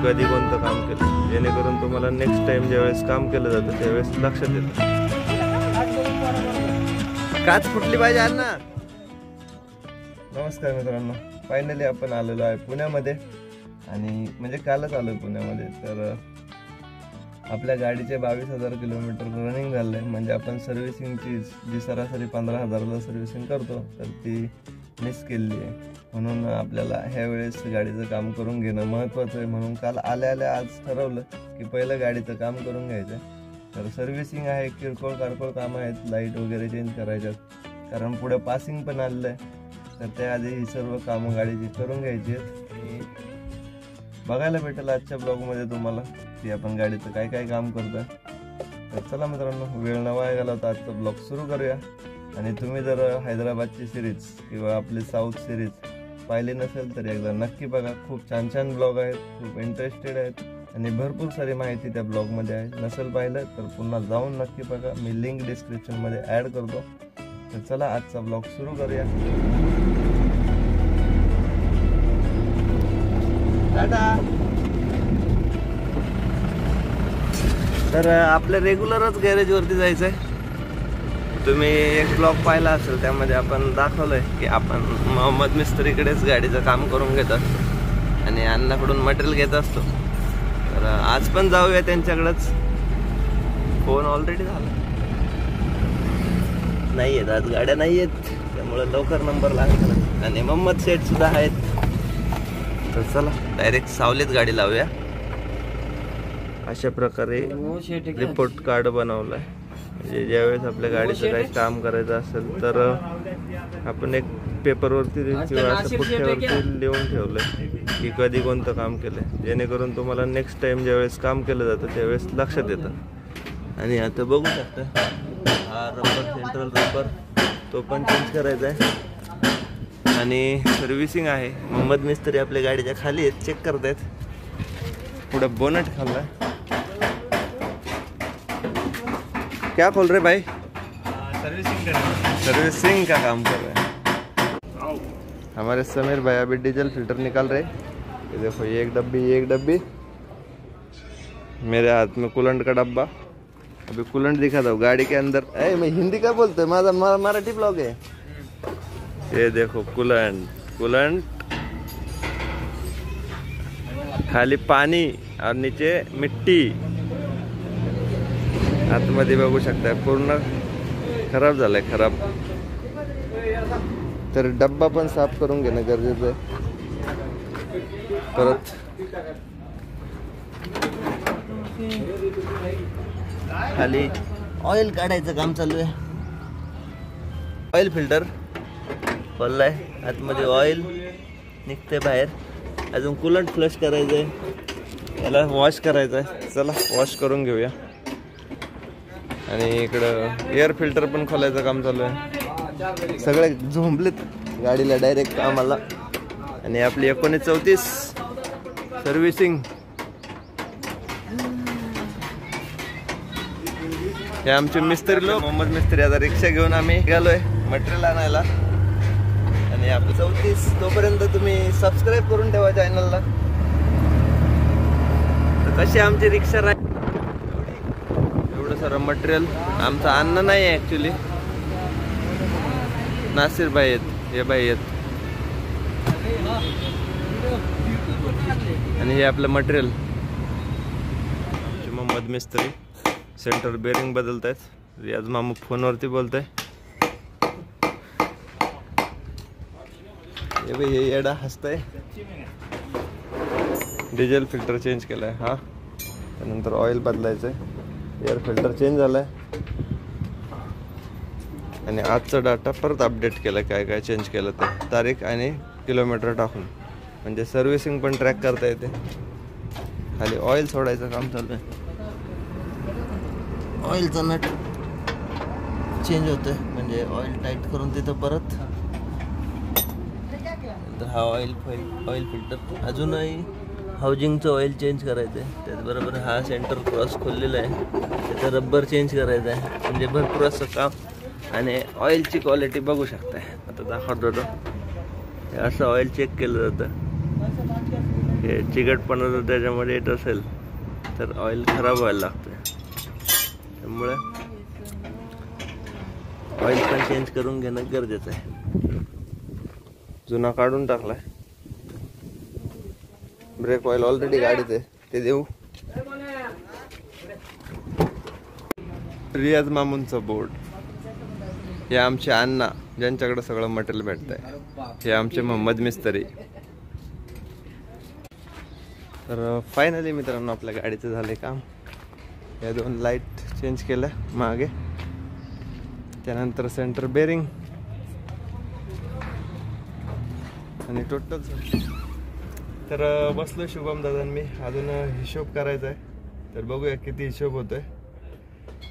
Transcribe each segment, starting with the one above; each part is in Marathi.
कधी कोणतं काम केलं, जेणेकरून तुम्हाला नेक्स्ट टाइम ज्यावेळेस काम केलं जातं त्यावेळेस लक्षात येतं. काच फुटली पाहिजे अण्णा. नमस्कार मित्रांनो, फायनली आपण आलेलो आहे पुण्यामध्ये आणि म्हणजे कालच आलो पुण्यामध्ये. तर आपल्या गाडीचे 22,000 किलोमीटर रनिंग झालं आहे. म्हणजे आपण सर्व्हिसिंगची जी सरासरी 15,000ला सर्व्हिसिंग करतो तर ती मिस केली आहे. म्हणून आपल्याला ह्या वेळेस गाडीचं काम करून घेणं महत्त्वाचं आहे. म्हणून काल आल्या आज ठरवलं की पहिलं गाडीचं काम करून घ्यायचं. तर सर्व्हिसिंग आहे, किरकोळ कारकोळ कामं आहेत, लाईट वगैरे चेंज करायच्यात, कारण पुढे पासिंग पण आलेलं आहे. तर त्याआधी ही सर्व कामं गाडीची करून घ्यायची आहेत आणि बघायला भेटेल आजच्या ब्लॉगमध्ये तुम्हाला की आपण गाडीचं काय काय काम करतोय. तर चला मित्रांनो, वेळ न वाया घालवता आजचा ब्लॉग सुरू करूया. आणि तुम्ही जर हैदराबादची सिरीज किंवा आपली साऊथ सिरीज पाहिली नसेल तर एकदा नक्की बघा. खूप छान छान ब्लॉग आहेत, खूप इंटरेस्टेड आहेत आणि भरपूर सारी माहिती त्या ब्लॉगमध्ये आहे. नसेल पाहिलं तर पुन्हा जाऊन नक्की बघा, मी लिंक डिस्क्रिप्शनमध्ये ॲड करतो. तर चला आजचा ब्लॉग सुरू करूया. तर आपल्या रेग्युलरच गॅरेजवरती जायचं आहे. तुम्ही एक ब्लॉग पाहिला असेल, त्यामध्ये आपण दाखवलंय की आपण मोहम्मद मिस्त्रीकडेच गाडीचं काम करून घेत असतो आणि अण्णाकडून मटेरियल घेत असतो. तर आज पण जाऊया त्यांच्याकडेच. फोन ऑलरेडी झाला नाही आहेत, आज गाड्या नाही आहेत, त्यामुळे लवकर नंबर लागला. आणि मोहम्मद शेठ सुद्धा आहेत. तर चला डायरेक्ट सावलीत गाडी लावूया. अशा प्रकारे रिपोर्ट कार्ड बनवलाय. म्हणजे ज्यावेळेस आपल्या गाडीचं काही काम करायचं असेल तर आपण एक पेपरवरती किंवा असं पुठ्ठ्यावरती लिहून ठेवलंय की कधी कोणतं काम केलंय, जेणेकरून तुम्हाला नेक्स्ट टाइम ज्यावेळेस काम केलं जातं त्यावेळेस लक्षात येतं. आणि आता बघू शकता हा रबर, सेंट्रल रबर, तो पण चेंज करायचा आहे. आणि सर्व्हिसिंग आहे. मोहम्मद मिस्त्री आपल्या गाडीच्या खाली आहेत, चेक करतायत. पुढं बोनट खाल्ला. क्या खोल रहे भाई? सर्विसिंग का काम कर रहे हैं हमारे समीर भाई. अभी डीजल फिल्टर निकाल रहे. ये देखो, ये एक डब्बी, मेरे हाथ में कूलेंट का डब्बा. अभी कूलेंट दिखा दो गाड़ी के अंदर. मैं हिंदी का बोलते, मराठी ब्लॉग है. ये देखो कूलेंट, खाली पानी और नीचे मिट्टी. आतमध्ये बघू शकता पूर्ण खराब झालाय, खराब. तर डब्बा पण साफ करून घेणं गरजेचं आहे. परत खाली ऑइल काढायचं काम चालू आहे. ऑइल फिल्टर खोललाय, आतमध्ये ऑइल निघते बाहेर. अजून कूलंट फ्लश करायचंय, याला वॉश करायचंय. चला वॉश करून घेऊया. आणि इकडं एअर फिल्टर पण खोलायचं काम चालू आहे. सगळे झोंबलेत गाडीला डायरेक्ट कामाला. आणि आपली 1934 सर्व्हिसिंग. हे आमचे मिस्त्री लोक, मोहम्मद मिस्त्री. आता रिक्षा घेऊन आम्ही गेलोय मटेरियल आणायला. आणि आपलं 34. तोपर्यंत तुम्ही सबस्क्राईब करून ठेवा चॅनलला. तर कशी आमची रिक्षा राहील. एवढं सारं मटेरियल. आमचा अन्न नाही आहे ॲक्च्युली, नासिर भाई आहेत, हे भाई आहेत. आणि हे आपलं मटेरियल. मोहम्मद मिस्त्री सेंटर बेरिंग बदलत आहेत. रियाज मामू फोनवरती बोलत आहे. हे येडा हसतंय. डिझेल फिल्टर चेंज केलाय. हा, त्यानंतर ऑइल बदलायचंय. एअर फिल्टर चेंज झालाय. आणि आजचा डाटा परत अपडेट केला, काय काय चेंज केलं ते, तारीख आणि किलोमीटर टाकून. म्हणजे सर्व्हिसिंग पण ट्रॅक करता येते. खाली ऑइल सोडायचं काम चालू आहे. ऑइलचा नट चेंज होतोय, म्हणजे ऑइल टाईट करून तिथं परत. हा ऑइल फिल्टर. अजूनही हाऊजिंगचं ऑइल चेंज करायचं आहे. त्याचबरोबर हा सेंटर क्रॉस खोललेला आहे, त्याचं रबर चेंज करायचं आहे. म्हणजे भरपूर असं काम. आणि ऑइलची क्वालिटी बघू शकताय. आता दाखवतो तो. असं ऑइल चेक केलं जातं. हे चिकटपणा जर त्याच्यामध्ये येत असेल तर ऑइल खराब व्हायला लागतंय, त्यामुळे ऑइल पण चेंज करून घेणं गरजेचं आहे. जुना काढून टाकलाय. ब्रेक ऑइल ऑलरेडी गाडीत आहे, ते देऊ. रियाज मामूनचा बोर्ड. हे आमचे अण्णा ज्यांच्याकडे सगळं मटेरियल भेटतंय. हे आमचे मोहम्मद मिस्त्री. तर फायनली मित्रांनो आपल्या गाडीचं झालंय काम. या 2 लाईट चेंज केल्या मागे, त्यानंतर सेंटर बेरिंग आणि टोटल. तर बसलो शुभम दादा मी, अजून हिशोब करायचा आहे. तर बघूया किती हिशोब होतोय.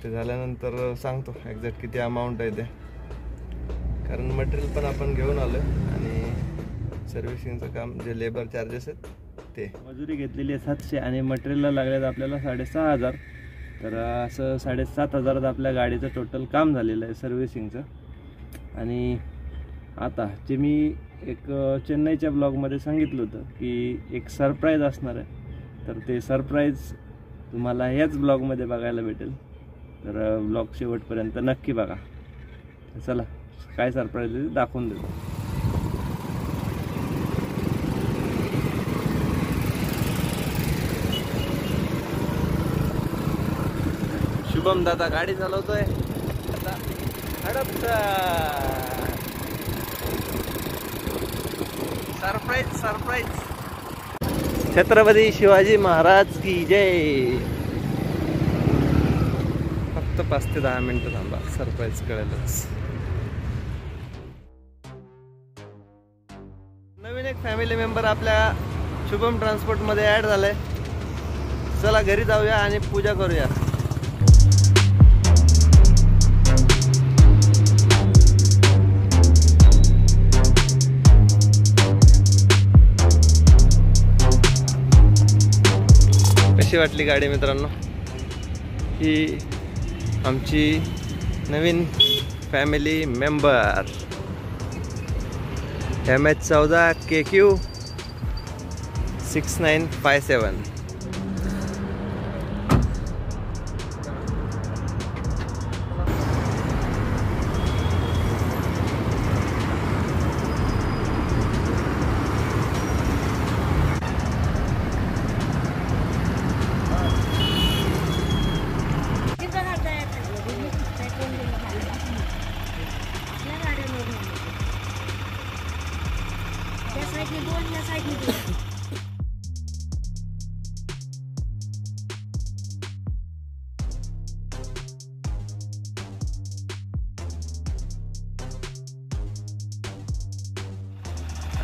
ते झाल्यानंतर सांगतो एक्झॅक्ट किती अमाऊंट आहे ते, कारण मटेरियल पण आपण घेऊन आलोय आणि सर्व्हिसिंगचं काम जे लेबर चार्जेस आहेत ते. मजुरी घेतलेली आहे 700 आणि मटेरियलला लागल्यात आपल्याला 6500. तर असं 7500 आपल्या गाडीचं टोटल काम झालेलं आहे सर्व्हिसिंगचं. आणि आता जे मी एक चेन्नईच्या ब्लॉगमध्ये सांगितलं होतं की एक सरप्राईज असणार आहे, तर ते सरप्राईज तुम्हाला ह्याच ब्लॉगमध्ये बघायला भेटेल. तर ब्लॉग शेवटपर्यंत नक्की बघा. चला काय सरप्राईज आहे दाखवून देतो. शुभम दादा गाडी चालवतोय आता. सरप्राईज. छत्रपती शिवाजी महाराज की जय. फक्त 5 ते 10 मिनिटं थांबा, सरप्राईज कळेलच. नवीन एक फॅमिली मेंबर आपल्या शुभम ट्रान्सपोर्ट मध्ये ऍड झालाय. चला घरी जाऊया आणि पूजा करूया. कशी वाटली गाडी मित्रांनो? ही आमची नवीन फॅमिली मेंबर MH14 KQ 6957.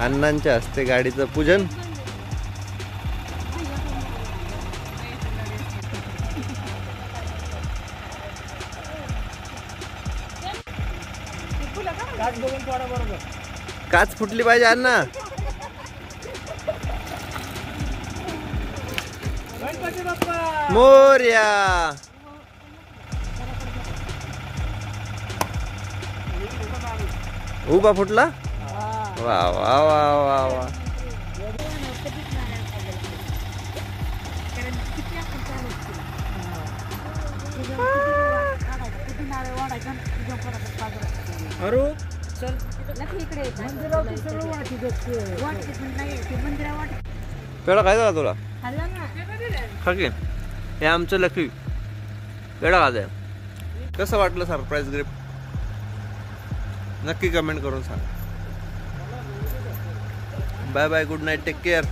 अण्णांच्या हस्ते गाडीचं पूजन. काच फुटली पाहिजे अण्णा. मोरया. उभा फुटला. वा वा वा वा वा. पेढा खायचा का तुला? खाकी. हे आमचं लकी पेढा खायचं. कसं वाटलं सरप्राईज गिफ्ट? नक्की कमेंट करून सांग. Bye bye, good night, take care.